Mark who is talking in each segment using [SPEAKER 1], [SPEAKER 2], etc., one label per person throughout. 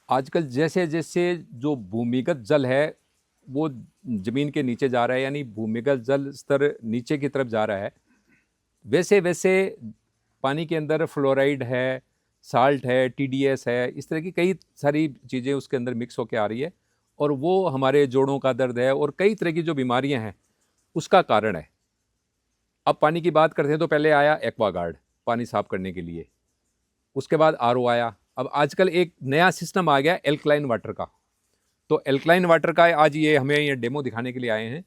[SPEAKER 1] आजकल जैसे जैसे जो भूमिगत जल है वो ज़मीन के नीचे जा रहा है, यानी भूमिगत जल स्तर नीचे की तरफ जा रहा है, वैसे वैसे पानी के अंदर फ्लोराइड है, साल्ट है, टीडीएस है, इस तरह की कई सारी चीज़ें उसके अंदर मिक्स होकर आ रही है और वो हमारे जोड़ों का दर्द है और कई तरह की जो बीमारियां हैं उसका कारण है। अब पानी की बात करते हैं तो पहले आया एक्वागार्ड पानी साफ करने के लिए, उसके बाद आरओ आया। अब आजकल एक नया सिस्टम आ गया एल्कलाइन वाटर का। तो एल्कलाइन वाटर का आज ये हमें ये डेमो दिखाने के लिए आए हैं।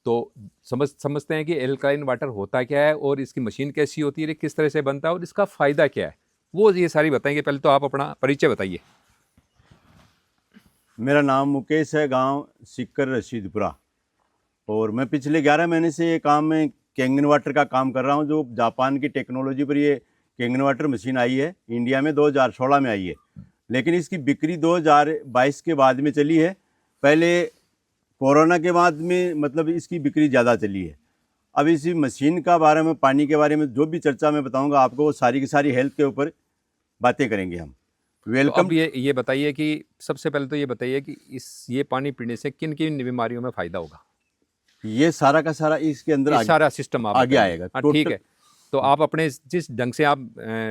[SPEAKER 1] तो समझते हैं कि एल्कलाइन वाटर होता क्या है और इसकी मशीन कैसी होती है, किस तरह से बनता है और इसका फ़ायदा क्या है, वो ये सारी बताएंगे। पहले तो आप अपना परिचय बताइए।
[SPEAKER 2] मेरा नाम मुकेश है, गांव सिक्कर रशीदपुरा। और मैं पिछले 11 महीने से ये काम में कैंगन वाटर का काम कर रहा हूँ। जो जापान की टेक्नोलॉजी पर ये कैंगन वाटर मशीन आई है, इंडिया में 2016 में आई है, लेकिन इसकी बिक्री 2022 के बाद में चली है। पहले कोरोना के बाद में मतलब इसकी बिक्री ज़्यादा चली है। अब इसी मशीन का बारे में, पानी के बारे में जो भी चर्चा मैं बताऊँगा आपको, वो सारी की सारी हेल्थ के ऊपर बातें करेंगे हम।
[SPEAKER 1] तो
[SPEAKER 2] वेलकम।
[SPEAKER 1] अब ये बताइए कि सबसे पहले तो ये बताइए कि ये पानी पीने से किन किन बीमारियों में फ़ायदा होगा।
[SPEAKER 2] ये सारा का सारा इसके अंदर
[SPEAKER 1] सारा सिस्टम आप
[SPEAKER 2] आगे
[SPEAKER 1] बताइए।
[SPEAKER 2] आएगा।
[SPEAKER 1] हाँ ठीक है, तो आप अपने जिस ढंग से आप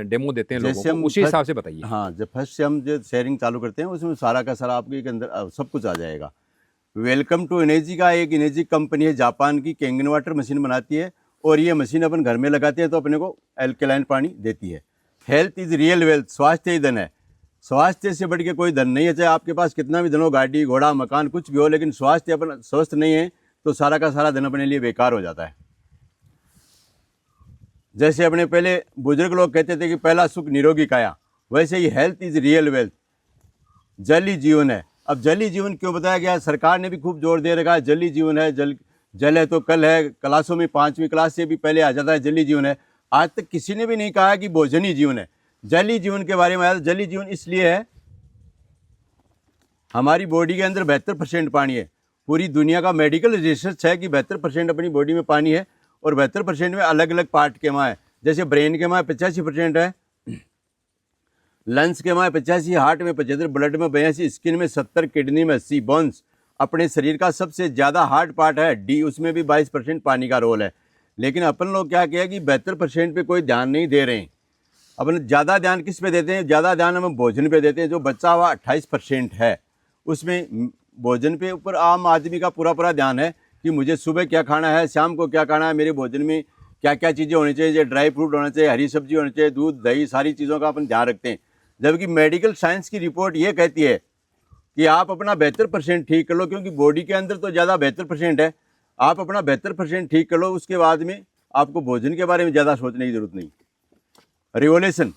[SPEAKER 1] डेमो देते हैं लोगों
[SPEAKER 2] जैसे
[SPEAKER 1] को
[SPEAKER 2] हम
[SPEAKER 1] उसी हिसाब से बताइए।
[SPEAKER 2] हाँ, जब फर्स्ट से हम जो शेयरिंग चालू करते हैं उसमें सारा का सारा आपके के अंदर सब कुछ आ जाएगा। वेलकम टू एनर्जी का एक एनर्जी कंपनी है जापान की, कैंगन वाटर मशीन बनाती है और ये मशीन अपन घर में लगाते हैं तो अपने को एल्कलाइन पानी देती है। हेल्थ इज रियल वेल्थ, स्वास्थ्य ही धन है। स्वास्थ्य से बढ़ के कोई धन नहीं है। चाहे आपके पास कितना भी धन हो, गाड़ी घोड़ा मकान कुछ भी हो, लेकिन स्वास्थ्य अपन स्वस्थ नहीं है तो सारा का सारा धन अपने लिए बेकार हो जाता है। जैसे अपने पहले बुजुर्ग लोग कहते थे कि पहला सुख निरोगी काया, वैसे ही हेल्थ इज रियल वेल्थ। जल ही जीवन है। अब जल ही जीवन क्यों बताया गया? सरकार ने भी खूब जोर दे रखा है, जल ही जीवन है। जल है तो कल है। क्लासों में 5वीं क्लास से भी पहले आ जाता है जल ही जीवन है। आज तक किसी ने भी नहीं कहा कि भोजन ही जीवन है। जल ही जीवन के बारे में आया। जल ही जीवन इसलिए है, हमारी बॉडी के अंदर 72% पानी है। पूरी दुनिया का मेडिकल रिसर्च है कि 72% अपनी बॉडी में पानी है और 72% में अलग अलग पार्ट के माँ है। जैसे ब्रेन के माँ 85% है, लंग्स के माँ 85, हार्ट में 75, ब्लड में 82, स्किन में 70, किडनी में 80, बोन्स अपने शरीर का सबसे ज़्यादा हार्ड पार्ट है डी, उसमें भी 22% पानी का रोल है। लेकिन अपन लोग क्या किया कि 72% पे कोई ध्यान नहीं दे रहे हैं। अपन ज़्यादा ध्यान किस पे देते हैं? ज़्यादा ध्यान हम भोजन पे देते हैं। जो बचा हुआ 28% है उसमें भोजन पे ऊपर आम आदमी का पूरा पूरा ध्यान है कि मुझे सुबह क्या खाना है, शाम को क्या खाना है, मेरे भोजन में क्या क्या चीज़ें होनी चाहिए। ड्राई फ्रूट होना चाहिए, हरी सब्जी होनी चाहिए, दूध दही, सारी चीज़ों का अपन ध्यान रखते हैं। जबकि मेडिकल साइंस की रिपोर्ट ये कहती है कि आप अपना 72% ठीक कर लो, क्योंकि बॉडी के अंदर तो ज़्यादा 72% है। आप अपना 72% ठीक कर लो, उसके बाद में आपको भोजन के बारे में ज़्यादा सोचने की जरूरत नहीं। रिवोल्यूशन,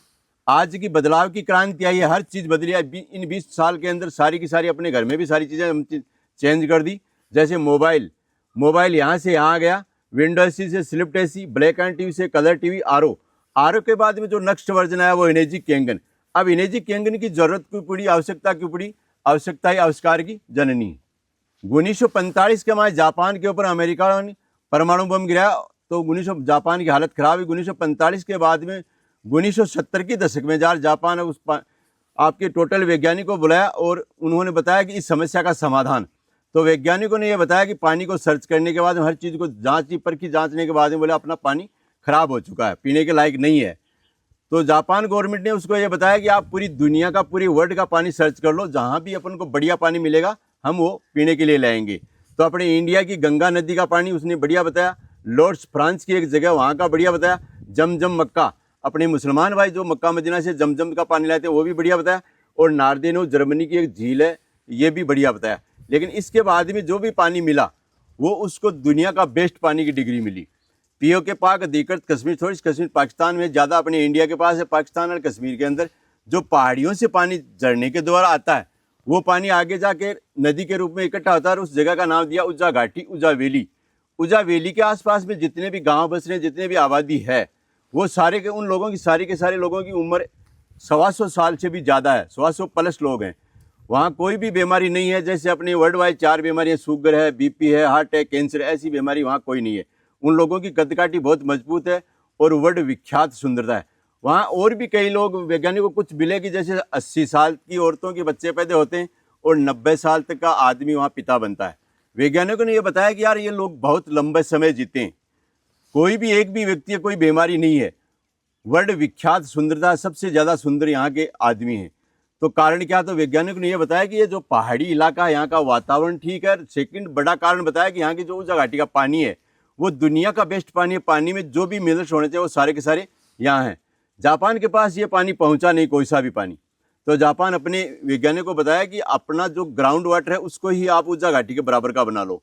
[SPEAKER 2] आज की बदलाव की क्रांति आई है। हर चीज़ बदली है इन 20 साल के अंदर। सारी की सारी अपने घर में भी सारी चीज़ें हम चेंज कर दी। जैसे मोबाइल यहाँ से यहाँ गया, विंडो एसी से slipped AC, black and TV से कलर टीवी, आरओ के बाद में जो नेक्स्ट वर्जन आया वो एनर्जी कैंगन। अब एनर्जी कैंगन की जरूरत क्यों पड़ी, आवश्यकता क्यों पड़ी? आवश्यकता ही आविष्कार की जननी है। 1945 के बाद जापान के ऊपर अमेरिका ने परमाणु बम गिराया तो 1900 जापान की हालत खराब हुई। 1945 के बाद में 1970 के दशक में जापान उस आपके टोटल वैज्ञानिकों को बुलाया और उन्होंने बताया कि इस समस्या का समाधान। तो वैज्ञानिकों ने यह बताया कि पानी को सर्च करने के बाद हर चीज़ को जांचने के बाद में बोला अपना पानी खराब हो चुका है, पीने के लायक नहीं है। तो जापान गवर्नमेंट ने उसको ये बताया कि आप पूरी दुनिया का, पूरी वर्ल्ड का पानी सर्च कर लो, जहाँ भी अपन को बढ़िया पानी मिलेगा हम वो पीने के लिए लाएंगे। तो अपने इंडिया की गंगा नदी का पानी उसने बढ़िया बताया। लॉर्ड्स फ्रांस की एक जगह वहाँ का बढ़िया बताया। जमजम मक्का, अपने मुसलमान भाई जो मक्का मदीना से जमजम का पानी लाते हैं वो भी बढ़िया बताया। और नार्देनो जर्मनी की एक झील है, ये भी बढ़िया बताया। लेकिन इसके बाद में जो भी पानी मिला वो उसको दुनिया का बेस्ट पानी की डिग्री मिली। पीओ के पाक अधिकृत कश्मीर, थोड़ी कश्मीर पाकिस्तान में ज़्यादा, अपने इंडिया के पास है। पाकिस्तान और कश्मीर के अंदर जो पहाड़ियों से पानी झरने के द्वारा आता है वो पानी आगे जाके नदी के रूप में इकट्ठा होता है और उस जगह का नाम दिया उजा घाटी, उजा वैली। उजा वैली के आसपास में जितने भी गांव बस रहे, जितने भी आबादी है, वो सारे के उन लोगों की, सारे के सारे लोगों की उम्र 125 साल से भी ज़्यादा है। 125 प्लस लोग हैं। वहाँ कोई भी बीमारी नहीं है। जैसे अपनी वर्ल्ड वाइड 4 बीमारियाँ, शुगर है, बीपी है, हार्ट है, कैंसर, ऐसी बीमारी वहाँ कोई नहीं है। उन लोगों की कदकाठी बहुत मजबूत है और वर्ल्ड विख्यात सुंदरता है। वहाँ और भी कई लोग वैज्ञानिकों को कुछ मिले कि जैसे 80 साल की औरतों के बच्चे पैदा होते हैं और 90 साल तक का आदमी वहाँ पिता बनता है। वैज्ञानिकों ने ये बताया कि यार ये लोग बहुत लंबे समय जीते हैं, कोई भी एक भी व्यक्ति कोई बीमारी नहीं है। वर्ल्ड विख्यात सुंदरता, सबसे ज़्यादा सुंदर यहाँ के आदमी हैं। तो कारण क्या? तो वैज्ञानिकों ने यह बताया कि ये जो पहाड़ी इलाका है यहाँ का वातावरण ठीक है। सेकंड बड़ा कारण बताया कि यहाँ की जो ऊर्जा घाटी का पानी है वो दुनिया का बेस्ट पानी है। पानी में जो भी मिनरल्स होने चाहिए वो सारे के सारे यहाँ हैं। जापान के पास ये पानी पहुँचा नहीं, कोई सा भी पानी। तो जापान अपने वैज्ञानिकों को बताया कि अपना जो ग्राउंड वाटर है उसको ही आप ऊर्जा घाटी के बराबर का बना लो।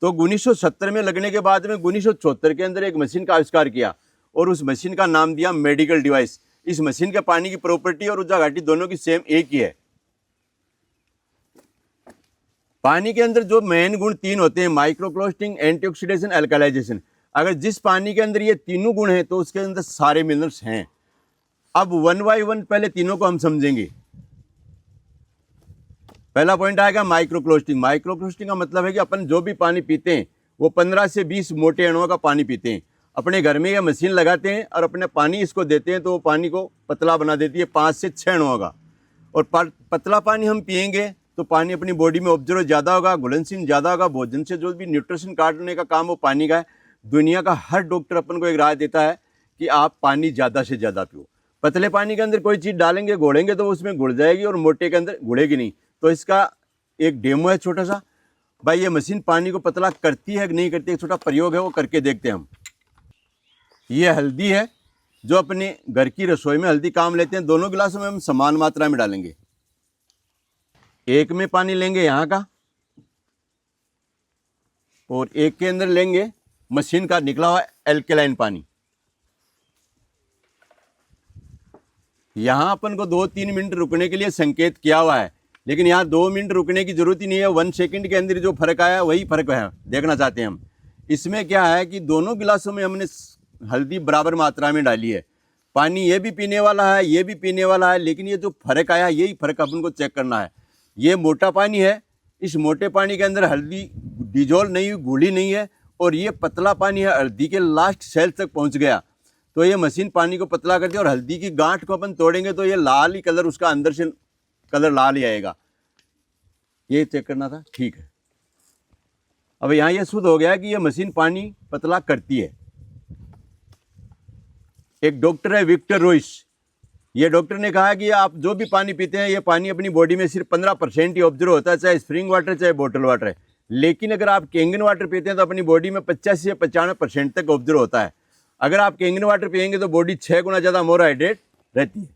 [SPEAKER 2] तो 1970 में लगने के बाद में 1974 के अंदर एक मशीन का आविष्कार किया और उस मशीन का नाम दिया मेडिकल डिवाइस। इस मशीन के पानी की प्रॉपर्टी और ऊर्जा घाटी दोनों की सेम एक ही है। पानी के अंदर जो मेन गुण 3 होते हैं, माइक्रोक्लोस्टिंग, एंटीऑक्सीडेशन, अल्कलाइजेशन। अगर जिस पानी के अंदर ये तीनों गुण हैं तो उसके अंदर सारे मिनरल्स हैं। अब 1 बाय 1 पहले तीनों को हम समझेंगे। पहला पॉइंट आएगा माइक्रोक्लोस्टिंग। माइक्रोक्लोस्टिंग का मतलब है कि अपन जो भी पानी पीते हैं वो 15 से 20 मोटे अणुओं का पानी पीते हैं। अपने घर में यह मशीन लगाते हैं और अपने पानी इसको देते हैं तो वो पानी को पतला बना देती है 5 से 6 अणुओं का। और पतला पानी हम पिएंगे तो पानी अपनी बॉडी में ऑब्जर्व ज़्यादा होगा, घुलनशील ज़्यादा होगा। भोजन से जो भी न्यूट्रिशन काटने का काम वो पानी का है। दुनिया का हर डॉक्टर अपन को एक राय देता है कि आप पानी ज़्यादा से ज़्यादा पियो। पतले पानी के अंदर कोई चीज़ डालेंगे, घोड़ेंगे तो उसमें घुल जाएगी और मोटे के अंदर घुलेगी नहीं। तो इसका एक डेमो है छोटा सा। भाई ये मशीन पानी को पतला करती है कि नहीं करती, एक छोटा प्रयोग है वो करके देखते हैं हम। ये हल्दी है जो अपने घर की रसोई में हल्दी काम लेते हैं। दोनों गिलासों में हम समान मात्रा में डालेंगे। एक में पानी लेंगे यहाँ का और एक के अंदर लेंगे मशीन का निकला हुआ एल्केलाइन पानी। यहाँ अपन को 2-3 मिनट रुकने के लिए संकेत किया हुआ है, लेकिन यहाँ 2 मिनट रुकने की जरूरत ही नहीं है। 1 सेकंड के अंदर जो फर्क आया वही फर्क है, देखना चाहते हैं हम। इसमें क्या है कि दोनों गिलासों में हमने हल्दी बराबर मात्रा में डाली है। पानी ये भी पीने वाला है, ये भी पीने वाला है, लेकिन ये जो फर्क आया यही फर्क अपन को चेक करना है। ये मोटा पानी है, इस मोटे पानी के अंदर हल्दी डिजोल्व नहीं हुई, घुली नहीं है। और ये पतला पानी है, हल्दी के लास्ट सेल तक पहुंच गया। तो ये मशीन पानी को पतला करती है और हल्दी की गांठ को अपन तोड़ेंगे तो ये लाल ही कलर, उसका अंदर से कलर लाल ही आएगा। ये चेक करना था, ठीक है। अब यहाँ ये शुद्ध हो गया कि ये मशीन पानी पतला करती है। एक डॉक्टर है विक्टर रोइस, ये डॉक्टर ने कहा कि आप जो भी पानी पीते हैं ये पानी अपनी बॉडी में सिर्फ 15% ही ऑब्जर्व होता है, चाहे स्प्रिंग वाटर चाहे बोतल वाटर है। लेकिन अगर आप कैंगन वाटर पीते हैं तो अपनी बॉडी में 85 से 95% तक ऑब्जर्व होता है। अगर आप कैंगन वाटर पिएंगे तो बॉडी 6 गुना ज़्यादा मोर हाइड्रेट रहती है।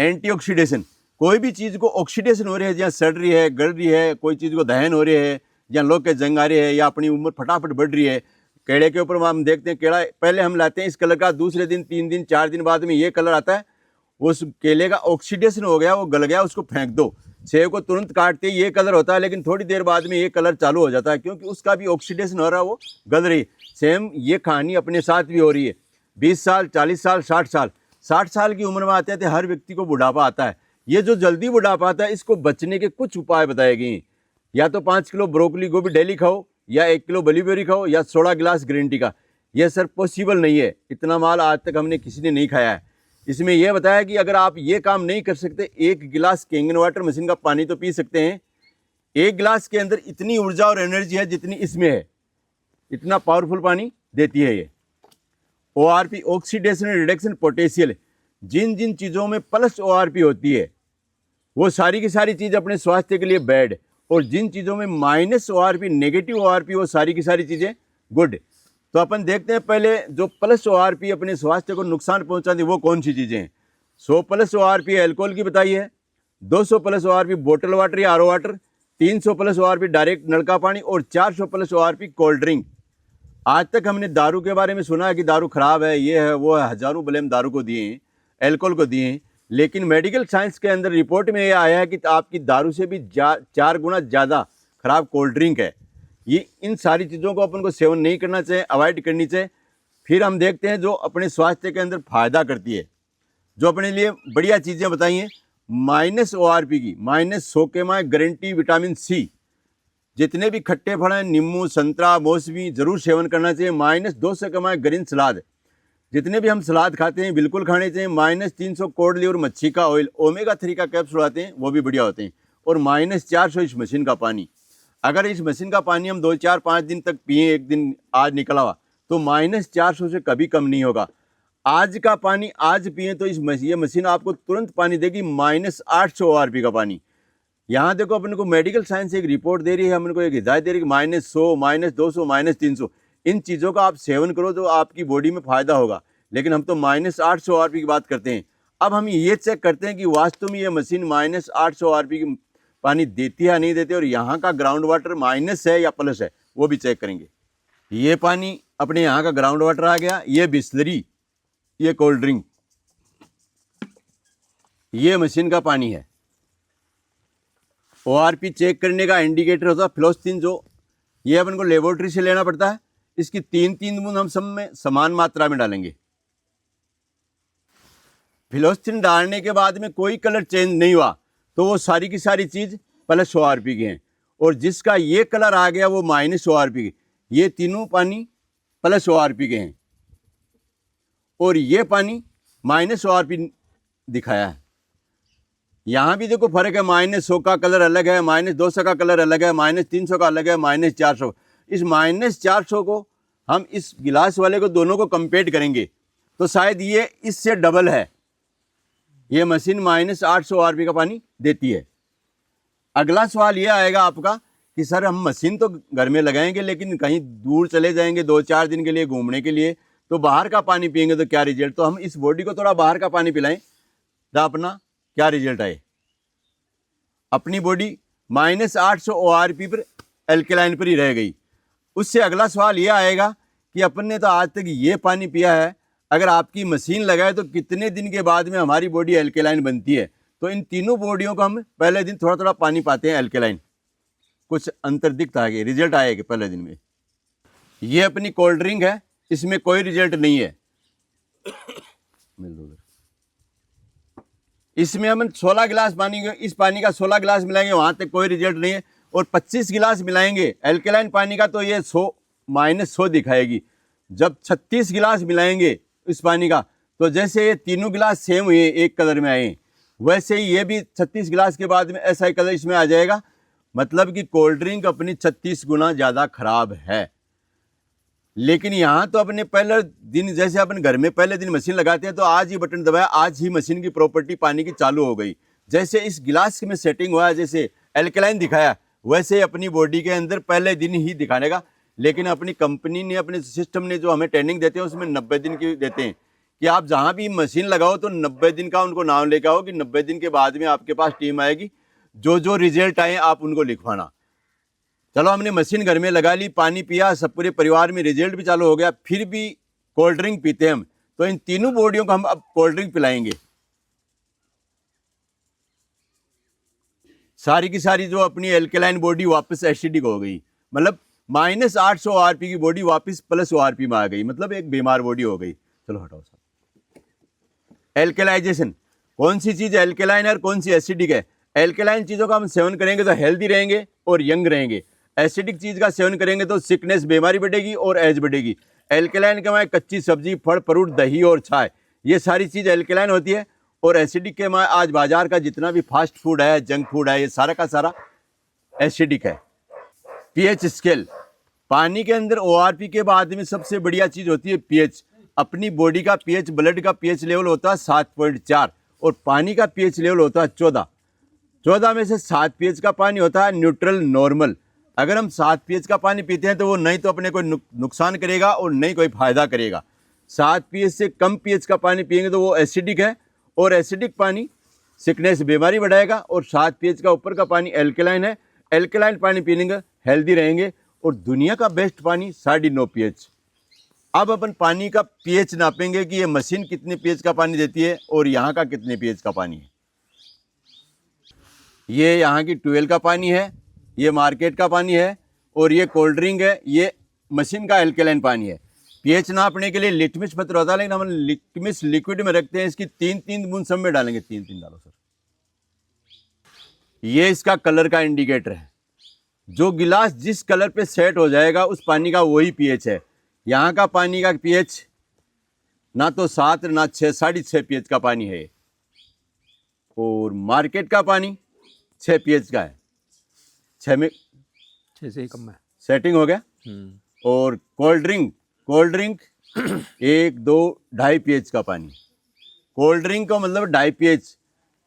[SPEAKER 2] एंटीऑक्सीडेशन, कोई भी चीज़ को ऑक्सीडेशन हो रही है, जहाँ सड़ रही है, गल रही है, कोई चीज़ को दहन हो रही है, जहाँ लोग के जंग आ रही है या अपनी उम्र फटाफट बढ़ रही है। केड़े के ऊपर हम देखते हैं, केड़ा पहले हम लाते हैं इस कलर का, दूसरे दिन 3 दिन 4 दिन बाद में ये कलर आता है। उस केले का ऑक्सीडेशन हो गया, वो गल गया, उसको फेंक दो। सेब को तुरंत काटते ही ये कलर होता है, लेकिन थोड़ी देर बाद में ये कलर चालू हो जाता है, क्योंकि उसका भी ऑक्सीडेशन हो रहा है, वो गल रही। सेम ये कहानी अपने साथ भी हो रही है। 20 साल, 40 साल, 60 साल, 60 साल की उम्र में आते थे हर व्यक्ति को बुढ़ापा आता है। ये जो जल्दी बुढ़ापा आता है, इसको बचने के कुछ उपाय बताए गए हैं। या तो 5 किलो ब्रोकली गोभी डेली खाओ, या 1 किलो ब्लूबेरी खाओ, या 16 गिलास ग्रीन टी का। यह सर पॉसिबल नहीं है, इतना माल आज तक हमने किसी ने नहीं खाया है। इसमें यह बताया कि अगर आप ये काम नहीं कर सकते, 1 गिलास कैंगन वाटर मशीन का पानी तो पी सकते हैं। 1 गिलास के अंदर इतनी ऊर्जा और एनर्जी है जितनी इसमें है, इतना पावरफुल पानी देती है ये। ORP, ऑक्सीडेशन रिडक्शन पोटेंशियल, जिन जिन चीज़ों में प्लस ORP होती है वो सारी की सारी चीज़ अपने स्वास्थ्य के लिए बैड, और जिन चीज़ों में माइनस ORP, नेगेटिव ORP, वो सारी की सारी चीज़ें गुड। तो अपन देखते हैं पहले जो प्लस ORP अपने स्वास्थ्य को नुकसान पहुंचाती वो कौन सी चीज़ें हैं। 100 प्लस ORP अल्कोहल की बताई है, 200 प्लस ORP बोतल वाटर या RO water, 300 plus ORP direct नल का पानी, और 400 प्लस ORP कोल्ड ड्रिंक। आज तक हमने दारू के बारे में सुना है कि दारू खराब है, ये है वो है, हज़ारों ब्लेम दारू को दिए हैं, अल्कोहल को दिए हैं। लेकिन मेडिकल साइंस के अंदर रिपोर्ट में ये आया है कि आपकी दारू से भी 4 गुना ज़्यादा खराब कोल्ड ड्रिंक है। ये इन सारी चीज़ों को अपन को सेवन नहीं करना चाहिए, अवॉइड करनी चाहिए। फिर हम देखते हैं जो अपने स्वास्थ्य के अंदर फ़ायदा करती है, जो अपने लिए बढ़िया चीज़ें बताई हैं। माइनस ORP की, -100 के माए गारंटी विटामिन C। जितने भी खट्टे फल हैं, नींबू, संतरा, मौसमी, जरूर सेवन करना चाहिए। -200 के माए ग्रीन सलाद, जितने भी हम सलाद खाते हैं बिल्कुल खाने चाहिए। -300 कोड लिवर मच्छी का ऑयल, ओमेगा 3 का कैप्सूल आते हैं, वो भी बढ़िया होते हैं। और -400 इस मशीन का पानी। अगर इस मशीन का पानी हम 2, 4, 5 दिन तक पिए, एक दिन आज निकला हुआ, तो -400 से कभी कम नहीं होगा। आज का पानी आज पिए तो ये मशीन आपको तुरंत पानी देगी -800 ORP का पानी। यहाँ देखो अपन को मेडिकल साइंस एक रिपोर्ट दे रही है, हमको एक हिदायत दे रही है कि -100, -200, -300 इन चीज़ों का आप सेवन करो तो आपकी बॉडी में फ़ायदा होगा। लेकिन हम तो -800 ORP की बात करते हैं। अब हम ये चेक करते हैं कि वास्तव में ये मशीन -800 ORP की पानी देती है या नहीं देती, और यहाँ का ग्राउंड वाटर माइनस है या प्लस है वो भी चेक करेंगे। ये पानी अपने यहाँ का ग्राउंड वाटर आ गया, ये बिस्लरी, ये कोल्ड ड्रिंक, ये मशीन का पानी है। ORP चेक करने का इंडिकेटर होता है फ्लोस्टिन, जो ये अपन को लेबोरेटरी से लेना पड़ता है। इसकी 3-3 बूंद हम सब में समान मात्रा में डालेंगे। फ्लोस्टिन डालने के बाद में कोई कलर चेंज नहीं हुआ तो वो सारी की सारी चीज़ प्लस ORP की हैं, और जिसका ये कलर आ गया वो माइनस ORP की। ये तीनों पानी प्लस ORP के हैं और ये पानी माइनस ORP दिखाया है। यहाँ भी देखो फर्क है, -100 का कलर अलग है, -200 का कलर अलग है, -300 का अलग है, -400। इस -400 को हम इस गिलास वाले को दोनों को कंपेयर करेंगे तो शायद ये इससे डबल है। ये मशीन -800 ORP का पानी देती है। अगला सवाल ये आएगा आपका कि सर हम मशीन तो घर में लगाएंगे लेकिन कहीं दूर चले जाएंगे 2-4 दिन के लिए घूमने के लिए, तो बाहर का पानी पिएंगे तो क्या रिजल्ट। तो हम इस बॉडी को थोड़ा बाहर का पानी पिलाएं तो अपना क्या रिजल्ट आए। अपनी बॉडी -800 ORP पर एल्केलाइन पर ही रह गई। उससे अगला सवाल ये आएगा कि अपन ने तो आज तक ये पानी पिया है, अगर आपकी मशीन लगाए तो कितने दिन के बाद में हमारी बॉडी एल्केलाइन बनती है। तो इन तीनों बॉडियों को हम पहले दिन थोड़ा थोड़ा पानी पाते हैं एल्केलाइन, कुछ अंतर दिखता है, रिजल्ट आएगा पहले दिन में। ये अपनी कोल्ड ड्रिंक है, इसमें कोई रिजल्ट नहीं है। इसमें हम 16 गिलास पानी, इस पानी का 16 गिलास मिलाएंगे, वहाँ तक कोई रिजल्ट नहीं है। और 25 गिलास मिलाएंगे एल्केलाइन पानी का तो ये -100 दिखाएगी। जब 36 गिलास मिलाएंगे इस पानी का तो जैसे ये तीनों गिलास सेम हुए, एक कलर में आए, वैसे ही ये भी 36 गिलास के बाद में ऐसा ही कलर इसमें आ जाएगा। मतलब कि कोल्ड ड्रिंक अपनी 36 गुना ज़्यादा खराब है। लेकिन यहाँ तो अपने पहले दिन, जैसे अपन घर में पहले दिन मशीन लगाते हैं तो आज ही बटन दबाया, आज ही मशीन की प्रॉपर्टी पानी की चालू हो गई। जैसे इस गिलास में सेटिंग हुआ, जैसे एल्केलाइन दिखाया, वैसे अपनी बॉडी के अंदर पहले दिन ही दिखाने का। लेकिन अपनी कंपनी ने, अपने सिस्टम ने जो हमें ट्रेनिंग देते हैं उसमें 90 दिन की देते हैं कि आप जहाँ भी मशीन लगाओ तो 90 दिन का उनको नाम लेके आओ कि 90 दिन के बाद में आपके पास टीम आएगी, जो जो रिजल्ट आए आप उनको लिखवाना। चलो हमने मशीन घर में लगा ली, पानी पिया, सब पूरे परिवार में रिजल्ट भी चालू हो गया, फिर भी कोल्ड ड्रिंक पीते हैं हम, तो इन तीनों बॉडियों को हम अब कोल्ड ड्रिंक पिलाएंगे। सारी की सारी जो अपनी एल्केलाइन बॉडी वापस एसिडिक हो गई, मतलब -800 ORP की बॉडी वापस प्लस ORP में आ गई, मतलब एक बीमार बॉडी हो गई। चलो हटाओ साहब। एल्केलाइजेशन, कौन सी चीज़ एल्केलाइन है और कौन सी एसिडिक है। एल्केलाइन चीज़ों का हम सेवन करेंगे तो हेल्दी रहेंगे और यंग रहेंगे। एसिडिक चीज़ का सेवन करेंगे तो सिकनेस, बीमारी बढ़ेगी और एज बढ़ेगी। एल्केलाइन के माए कच्ची सब्जी, फल, फ्रूट, दही और चाय, ये सारी चीज़ एल्केलाइन होती है। और एसिडिक के माए आज बाजार का जितना भी फास्ट फूड है, जंक फूड है, ये सारा का सारा एसिडिक है। पीएच स्केल, पानी के अंदर ORP के बाद में सबसे बढ़िया चीज़ होती है पीएच। अपनी बॉडी का पीएच, ब्लड का पीएच लेवल होता है 7.4 और पानी का पीएच लेवल होता है 14 में से 7 पीएच का पानी होता है न्यूट्रल, नॉर्मल। अगर हम 7 पीएच का पानी पीते हैं तो वो नहीं तो अपने को नुकसान करेगा और नहीं कोई फायदा करेगा। 7 पीएच से कम पीएच का पानी पिएंगे तो वो एसिडिक है और एसिडिक पानी सिकनेस, बीमारी बढ़ाएगा। और 7 पीएच का ऊपर का पानी एल्केलाइन है, एल्केलाइन पानी पीएंगे हेल्दी रहेंगे। और दुनिया का बेस्ट पानी 9.5 पीएच। अब अपन पानी का पीएच नापेंगे कि ये मशीन कितने पीएच का पानी देती है और यहाँ का कितने पीएच का पानी है। ये यहाँ की ट्यूबवेल का पानी है, ये मार्केट का पानी है और ये कोल्ड ड्रिंक है, ये मशीन का एल्केलाइन पानी है। पीएच नापने के लिए लिटमस पत्र होता है, लेकिन हम लिटमस लिक्विड में रखते हैं। इसकी 3-3 बूंद सब में डालेंगे, 3-3 डालो सर। ये इसका कलर का इंडिकेटर है। जो गिलास जिस कलर पे सेट हो जाएगा उस पानी का वही पीएच है। यहाँ का पानी का पीएच ना तो 7 ना 6, 6.5 pH का पानी है। और मार्केट का पानी 6 pH का है। 6 में
[SPEAKER 1] 6 से ही कम है।
[SPEAKER 2] सेटिंग हो गया। और कोल्ड ड्रिंक 1, 2, 2.5 pH का पानी। कोल्ड ड्रिंक का मतलब 2.5 pH।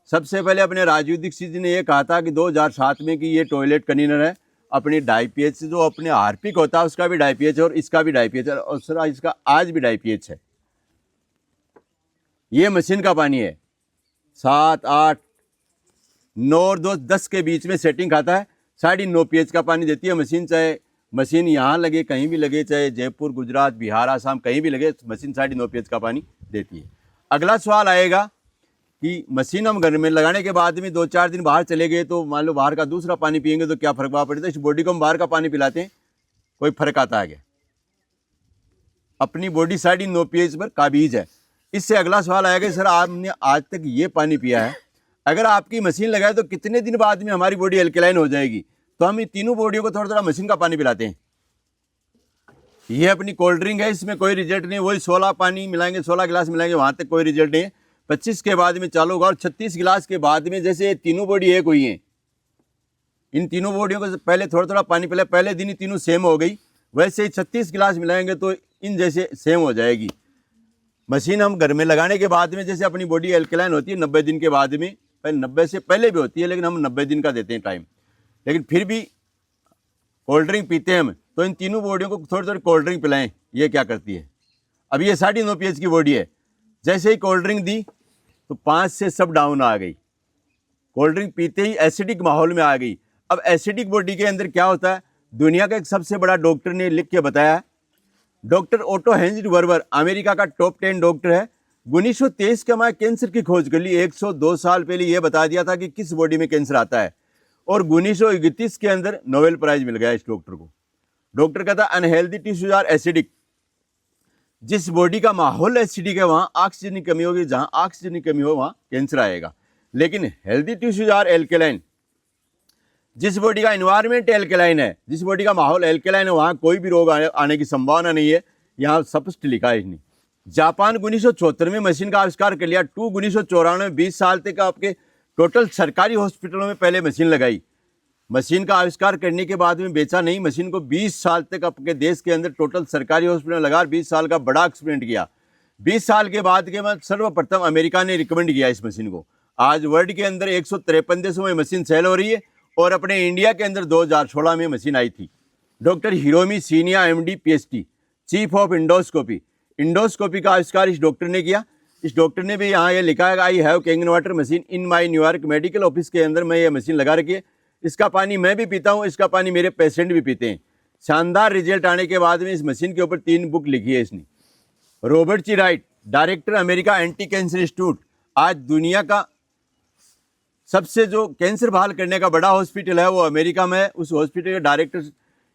[SPEAKER 2] सबसे पहले अपने राजीव दीक्षित जी ने यह कहा था कि 2007 में कि ये टॉयलेट क्लीनर है अपनी 2.5 pH से, जो अपने हार्पिक होता है उसका भी 2.5 pH है और इसका भी 2.5 pH है और सर इसका आज भी 2.5 pH है। ये मशीन का पानी है। 7, 8, 9 और 2, 10 के बीच में सेटिंग खाता है। 9.5 pH का पानी देती है मशीन। चाहे मशीन यहाँ लगे, कहीं भी लगे, चाहे जयपुर, गुजरात, बिहार, आसाम कहीं भी लगे, मशीन 9.5 pH का पानी देती है। अगला सवाल आएगा कि मशीन हम घर में लगाने के बाद में 2-4 दिन बाहर चले गए तो मान लो बाहर का दूसरा पानी पिएंगे तो क्या फर्क पड़ता है? इस बॉडी को हम बाहर का पानी पिलाते हैं, कोई फर्क आता है क्या? अपनी बॉडी 9.5 pH पर काबिज है। इससे अगला सवाल आएगा सर आपने आज तक ये पानी पिया है, अगर आपकी मशीन लगाए तो कितने दिन बाद में हमारी बॉडी एल्कलाइन हो जाएगी? तो हम इन तीनों बॉडियों को थोड़ा थोड़ा मशीन का पानी पिलाते हैं। ये अपनी कोल्ड ड्रिंक है, इसमें कोई रिजल्ट नहीं। वही 16 पानी मिलाएंगे, 16 गिलास मिलाएंगे, वहां तक कोई रिजल्ट नहीं है। 25 के बाद में चालू होगा और 36 गिलास के बाद में, जैसे तीनों बॉडी एक हुई है, इन तीनों बॉडियों को पहले थोड़ा थोड़ा पानी पिलाए, पहले दिन ही तीनों सेम हो गई, वैसे ही 36 गिलास मिलाएंगे तो इन जैसे सेम हो जाएगी। मशीन हम घर में लगाने के बाद में जैसे अपनी बॉडी एल्कलाइन होती है 90 दिन के बाद में, 90 से पहले भी होती है लेकिन हम 90 दिन का देते हैं टाइम, लेकिन फिर भी कोल्ड ड्रिंक पीते हैं हम, तो इन तीनों बॉडियों को थोड़ी थोड़ी कोल्ड ड्रिंक पिलाएं। ये क्या करती है? अब ये 9.5 pH की बॉडी है, जैसे ही कोल्ड ड्रिंक दी तो 5 से सब डाउन आ गई। कोल्ड ड्रिंक पीते ही एसिडिक माहौल में आ गई। अब एसिडिक बॉडी के अंदर क्या होता है? दुनिया का एक सबसे बड़ा डॉक्टर ने लिख के बताया, डॉक्टर ओटो हेंज वर्वर, अमेरिका का टॉप 10 डॉक्टर है। 1923 के में कैंसर की खोज कर ली। 102 साल पहले यह बता दिया था कि किस बॉडी में कैंसर आता है, और 1931 के अंदर नोबेल प्राइज मिल गया इस डॉक्टर को। डॉक्टर कहता अनहेल्दी टिश्यूज आर एसिडिक। जिस बॉडी का माहौल एसिडिक है वहां ऑक्सीजन की कमी होगी, जहां ऑक्सीजन की कमी हो वहां कैंसर आएगा। लेकिन हेल्दी टिश्यूज आर एल्केलाइन। जिस बॉडी का एनवायरमेंट एल्केलाइन है, जिस बॉडी का माहौल एल्केलाइन है, वहां कोई भी रोग आने की संभावना नहीं है। यहाँ स्पष्ट लिखा है इसने। जापान 1974 में मशीन का आविष्कार कर लिया। 1994 में 20 साल तक आपके टोटल सरकारी हॉस्पिटलों में पहले मशीन लगाई। मशीन का आविष्कार करने के बाद में बेचा नहीं, मशीन को 20 साल तक आपके देश के अंदर टोटल सरकारी हॉस्पिटल में लगा, 20 साल का बड़ा एक्सपेरिमेंट किया। 20 साल के बाद के बाद सर्वप्रथम अमेरिका ने रिकमेंड किया इस मशीन को। आज वर्ल्ड के अंदर 153 देशों में मशीन सेल हो रही है, और अपने इंडिया के अंदर 2016 में मशीन आई थी। Doctor Hiromi Shinya MD PhD, chief of endoscopy. Endoscopy का आविष्कार इस डॉक्टर ने किया। इस डॉक्टर ने भी यहाँ ये लिखा है, I have Kangen water machine in my New York medical office के अंदर मैं ये मशीन लगा रखी है। इसका पानी मैं भी पीता हूँ, इसका पानी मेरे पेशेंट भी पीते हैं। शानदार रिजल्ट आने के बाद में इस मशीन के ऊपर 3 बुक लिखी है इसने। रॉबर्ट ची right, director America anti cancer institute, आज दुनिया का सबसे जो कैंसर बहाल करने का बड़ा हॉस्पिटल है वो अमेरिका में है। उस हॉस्पिटल के डायरेक्टर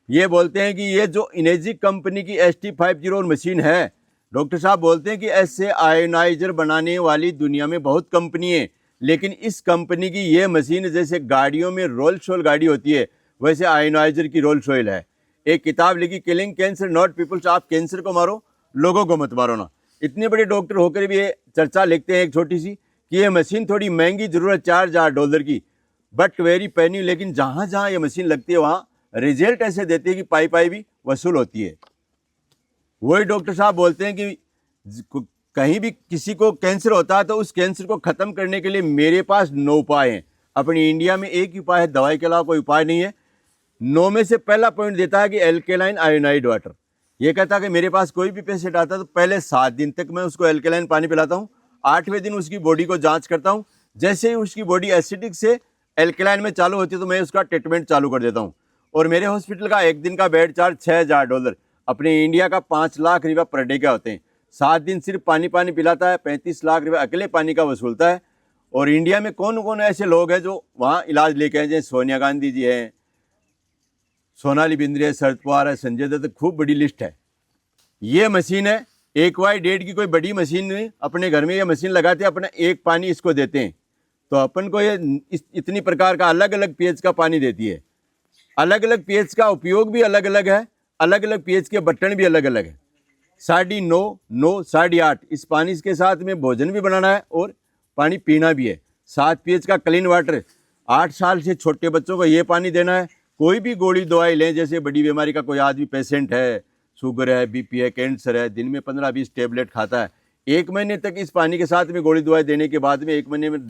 [SPEAKER 2] ये बोलते हैं कि ये जो इनेजिक कंपनी की ST50 मशीन है, डॉक्टर साहब बोलते हैं कि ऐसे आयोनाइजर बनाने वाली दुनिया में बहुत कंपनी है, लेकिन इस कंपनी की ये मशीन जैसे गाड़ियों में रोल्स रॉयल गाड़ी होती है, वैसे आयोनाइजर की रोल्स रॉयल है। एक किताब लिखी, किलिंग कैंसर नॉट पीपल्स, आप कैंसर को मारो, लोगों को मत मारो ना। इतने बड़े डॉक्टर होकर भी ये चर्चा लिखते हैं एक छोटी सी कि ये मशीन थोड़ी महंगी जरूर है, $4,000 की, बट वेरी पेनी। लेकिन जहाँ जहाँ ये मशीन लगती है वहाँ रिजल्ट ऐसे देती है कि पाई भी वसूल होती है। वही डॉक्टर साहब बोलते हैं कि कहीं भी किसी को कैंसर होता है तो उस कैंसर को ख़त्म करने के लिए मेरे पास 9 उपाय हैं। अपनी इंडिया में एक ही उपाय है, दवाई के अलावा कोई उपाय नहीं है। 9 में से पहला पॉइंट देता है कि एल्केलाइन आयोनाइड वाटर। ये कहता है कि मेरे पास कोई भी पेशेंट आता है तो पहले 7 दिन तक मैं उसको एल्केलाइन पानी पिलाता हूँ। 8वें दिन उसकी बॉडी को जांच करता हूँ, जैसे ही उसकी बॉडी एसिडिक से एल्केलाइन में चालू होती है तो मैं उसका ट्रीटमेंट चालू कर देता हूँ। और मेरे हॉस्पिटल का एक दिन का बेड चार्ज $6,000, अपने इंडिया का 5 लाख रुपया पर डे का होते हैं। 7 दिन सिर्फ पानी पिलाता है, 35 लाख रुपये अकेले पानी का वसूलता है। और इंडिया में कौन कौन ऐसे लोग हैं जो वहाँ इलाज लेके आए, जैसे सोनिया गांधी जी हैं, सोनाली बिंद्रे है, शरद पवार है, संजय दत्त, खूब बड़ी लिस्ट है। ये मशीन है 1/1.5 की, कोई बड़ी मशीन नहीं। अपने घर में ये मशीन लगाते हैं, अपना एक पानी इसको देते हैं तो अपन को ये इतनी प्रकार का अलग अलग pH का पानी देती है। अलग अलग pH का उपयोग भी अलग अलग है, अलग अलग pH के बटन भी अलग अलग है। 9.5, 9, 8.5 इस पानी के साथ में भोजन भी बनाना है और पानी पीना भी है। 7 pH का क्लीन वाटर, 8 साल से छोटे बच्चों को ये पानी देना है। कोई भी गोली दवाई लें, जैसे बड़ी बीमारी का कोई आदमी पेशेंट है, शुगर है, बीपी है, कैंसर है, दिन में 15-20 टेबलेट खाता है, 1 महीने तक इस पानी के साथ में गोली दवाई देने के बाद में 1 महीने में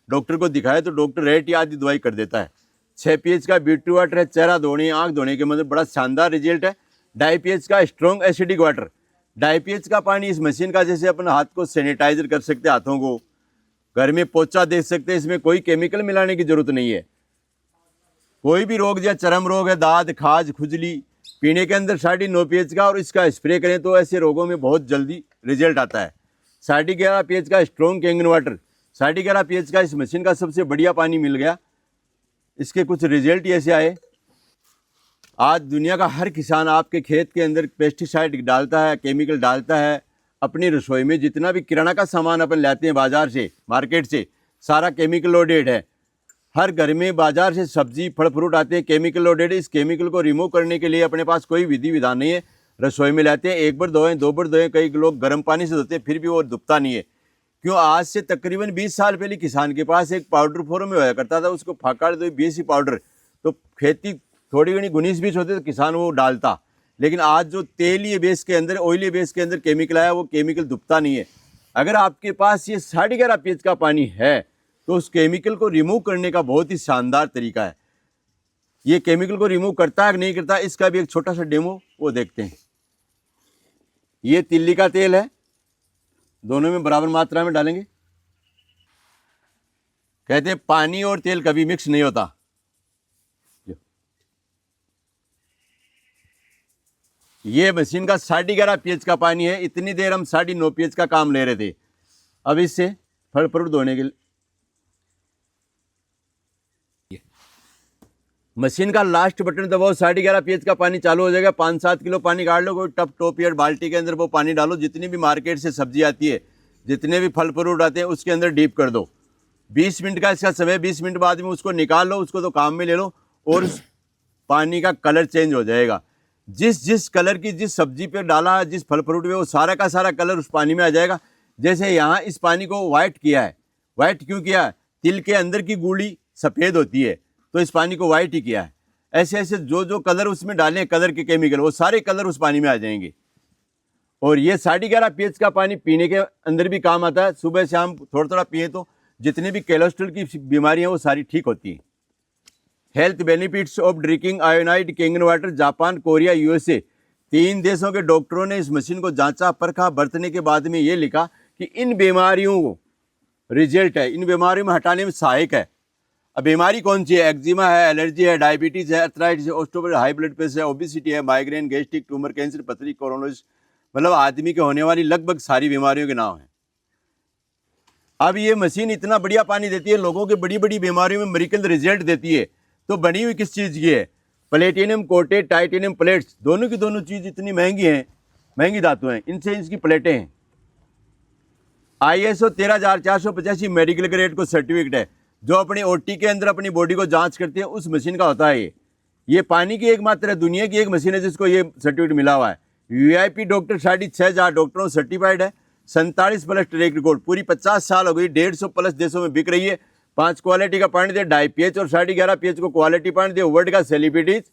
[SPEAKER 2] डॉक्टर को दिखाए तो डॉक्टर रेट या आदि दवाई कर देता है। 6 pH का बीटरूट वाटर है, चेहरा धोने, आँख धोने के मतलब बड़ा शानदार रिजल्ट है। 2.5 pH का स्ट्रॉन्ग एसिडिक वाटर, 2.5 pH का पानी इस मशीन का, जैसे अपन हाथ को सैनिटाइजर कर सकते हैं, हाथों को घर में पोछा दे सकते हैं, इसमें कोई केमिकल मिलाने की जरूरत नहीं है। कोई भी रोग या चर्म रोग है, दाद, खाज, खुजली, पीने के अंदर 9.5 pH का और इसका स्प्रे करें तो ऐसे रोगों में बहुत जल्दी रिजल्ट आता है। 11.5 pH का स्ट्रॉन्ग कैंगन वाटर, 11.5 pH का इस मशीन का सबसे बढ़िया पानी मिल गया। इसके कुछ रिजल्ट ऐसे आए, आज दुनिया का हर किसान आपके खेत के अंदर पेस्टिसाइड डालता है, केमिकल डालता है। अपनी रसोई में जितना भी किराना का सामान अपन लाते हैं बाजार से, मार्केट से, सारा केमिकल लोडेड है। हर घर में बाजार से सब्जी, फल फ्रूट आते हैं, केमिकल लोडेड। इस केमिकल को रिमूव करने के लिए अपने पास कोई विधि विधान नहीं है। रसोई में लाते हैं, 1 बार धोएं, 2 बार धोएं, कई लोग गर्म पानी से धोते हैं, फिर भी वो दुबता नहीं है। क्यों? आज से तकरीबन 20 साल पहले किसान के पास एक पाउडर फॉर्म में होया करता था, उसको फाकाड़ दो BSC पाउडर, तो खेती थोड़ी घनी 19-20 होती तो किसान वो डालता। लेकिन आज जो तेलीय बेस के अंदर, ऑयली बेस के अंदर केमिकल आया, वो केमिकल दुबता नहीं है। अगर आपके पास ये 11.5 pH का पानी है तो उस केमिकल को रिमूव करने का बहुत ही शानदार तरीका है। ये केमिकल को रिमूव करता है कि नहीं करता, इसका भी एक छोटा सा डेमो वो देखते हैं। ये तिल्ली का तेल है, दोनों में बराबर मात्रा में डालेंगे। कहते हैं पानी और तेल कभी मिक्स नहीं होता। ये मशीन का 11.5 pH का पानी है। इतनी देर हम 9.5 pH का काम ले रहे थे। अब इससे फल फ्रूट धोने के लिए मशीन का लास्ट बटन दबाओ, 11.5 pH का पानी चालू हो जाएगा। 5-7 किलो पानी काट लो, कोई टप टोप या बाल्टी के अंदर वो पानी डालो। जितनी भी मार्केट से सब्जी आती है, जितने भी फल फ्रूट आते हैं, उसके अंदर डीप कर दो। 20 मिनट का इसका समय, 20 मिनट बाद में उसको निकाल लो, उसको तो काम में ले लो और उस पानी का कलर चेंज हो जाएगा। जिस कलर की जिस सब्जी पे डाला, जिस फल फ्रूट में, वो सारा का सारा कलर उस पानी में आ जाएगा। जैसे यहाँ इस पानी को वाइट किया है। वाइट क्यों किया? तिल के अंदर की गुड़ी सफ़ेद होती है, तो इस पानी को वाइट ही किया है। ऐसे ऐसे जो कलर उसमें डालें, कलर के केमिकल, वो सारे कलर उस पानी में आ जाएंगे। और ये 11.5 pH का पानी पीने के अंदर भी काम आता है। सुबह शाम थोड़ा थोड़ा पिए तो जितने भी कोलेस्ट्रॉल की बीमारियाँ वो सारी ठीक होती हैं। Health benefits of drinking ionized Kangen water, Japan, Korea, USA, 3 देशों के डॉक्टरों ने इस मशीन को जांचा, परखा, बरतने के बाद में ये लिखा कि इन बीमारियों को रिजल्ट है, इन बीमारियों में हटाने में सहायक है। अब बीमारी कौन सी है? एक्जिमा है, एलर्जी है, डायबिटीज़ है, अर्थराइटिस है, ऑस्टियोपोरोसिस, हाई ब्लड प्रेशर है, ओबेसिटी है, माइग्रेन, गैस्ट्रिक, ट्यूमर, कैंसर, पथरी, कोरोनोसिस, मतलब आदमी के होने वाली लगभग सारी बीमारियों के नाम हैं। अब ये मशीन इतना बढ़िया पानी देती है, लोगों के बड़ी बड़ी बीमारियों में मेडिकल रिजल्ट देती है। तो बनी हुई किस चीज़ की है? Platinum coated titanium plates. दोनों की दोनों चीज़ इतनी महंगी हैं, महंगी धातु हैं, इनसे इसकी प्लेटें हैं। ISO 13485 मेडिकल ग्रेड को सर्टिफिकेट है, जो अपनी OT के अंदर अपनी बॉडी को जांच करती है, उस मशीन का होता है। ये पानी की एकमात्र दुनिया की एक मशीन है जिसको ये सर्टिफिकेट मिला हुआ है। VIP डॉक्टर 6,500 डॉक्टरों सर्टिफाइड है। 47+ ट्रैक रिकॉर्ड, पूरी 50 साल हो गई, 150+ देशों में बिक रही है। 5 क्वालिटी का पानी दे, 2.5 pH और 11.5 pH को क्वालिटी पानी दे। वर्ल्ड का सेलिब्रिटीज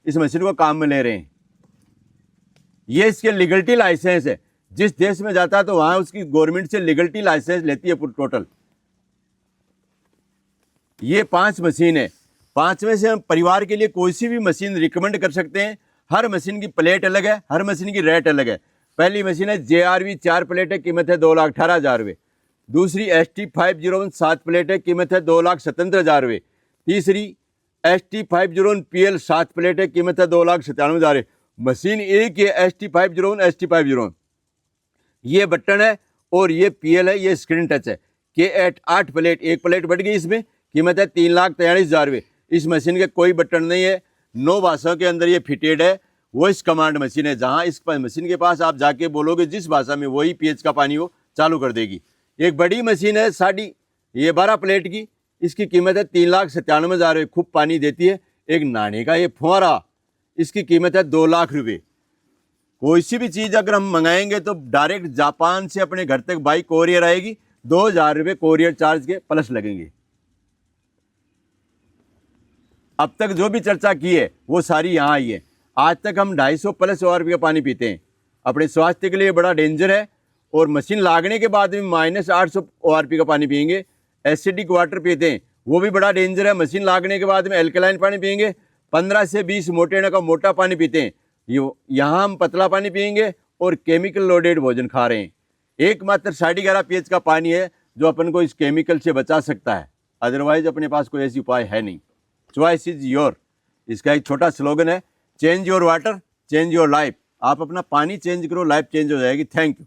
[SPEAKER 2] इस मशीन को काम में ले रहे हैं। ये इसके लीगलिटी लाइसेंस है। जिस देश में जाता है तो वहां उसकी गवर्नमेंट से लीगलिटी लाइसेंस लेती है टोटल। ये 5 मशीन है। 5 में से हम परिवार के लिए कोई सी भी मशीन रिकमेंड कर सकते हैं। हर मशीन की प्लेट अलग है, हर मशीन की रेट अलग है। पहली मशीन है JRV 4 प्लेट है, कीमत है 2,18,000 रुपये। दूसरी ST501 7 प्लेट है, कीमत है 2,17,000 रुपये। तीसरी ST501 PL 7 प्लेट है, कीमत है 2,97,000 रुपये। मशीन एक ही है, ST501 ST501। ये बटन है और ये PL है, ये स्क्रीन टच है। K8 8 प्लेट, एक प्लेट बढ़ गई इसमें, कीमत है 3,43,000 रुपये। इस मशीन के कोई बटन नहीं है, 9 भाषाओं के अंदर ये फिटेड है। वॉइस कमांड मशीन है, जहाँ इस मशीन के पास आप जाके बोलोगे जिस भाषा में, वही pH का पानी वो चालू कर देगी। एक बड़ी मशीन है 12 प्लेट की, इसकी कीमत है 3,97,000 रुपये। खूब पानी देती है। एक नाने का ये फुहारा, इसकी कीमत है 2 लाख रुपये। कोई सी भी चीज़ अगर हम मंगाएंगे तो डायरेक्ट जापान से अपने घर तक बाई कोरियर आएगी, 2000 रुपये कोरियर चार्ज के प्लस लगेंगे। अब तक जो भी चर्चा की है वो सारी यहाँ आई है। आज तक हम 250 प्लस ORP का पानी पीते हैं, अपने स्वास्थ्य के लिए बड़ा डेंजर है। और मशीन लागने के बाद भी -800 ORP का पानी पियेंगे। एसिडिक वाटर पीते हैं, वो भी बड़ा डेंजर है। मशीन लागने के बाद में एल्कलाइन पानी पियेंगे। 15 से 20 मोटे का मोटा पानी पीते हैं, यहाँ हम पतला पानी पियेंगे और केमिकल लोडेड भोजन खा रहे हैं। एकमात्र 11.5 pH का पानी है जो अपन को इस केमिकल से बचा सकता है, अदरवाइज अपने पास कोई ऐसी उपाय है नहीं। चॉइस इज योर, इसका एक छोटा स्लोगन है, change your water change your life. आप अपना पानी चेंज करो, लाइफ चेंज हो जाएगी। Thank you.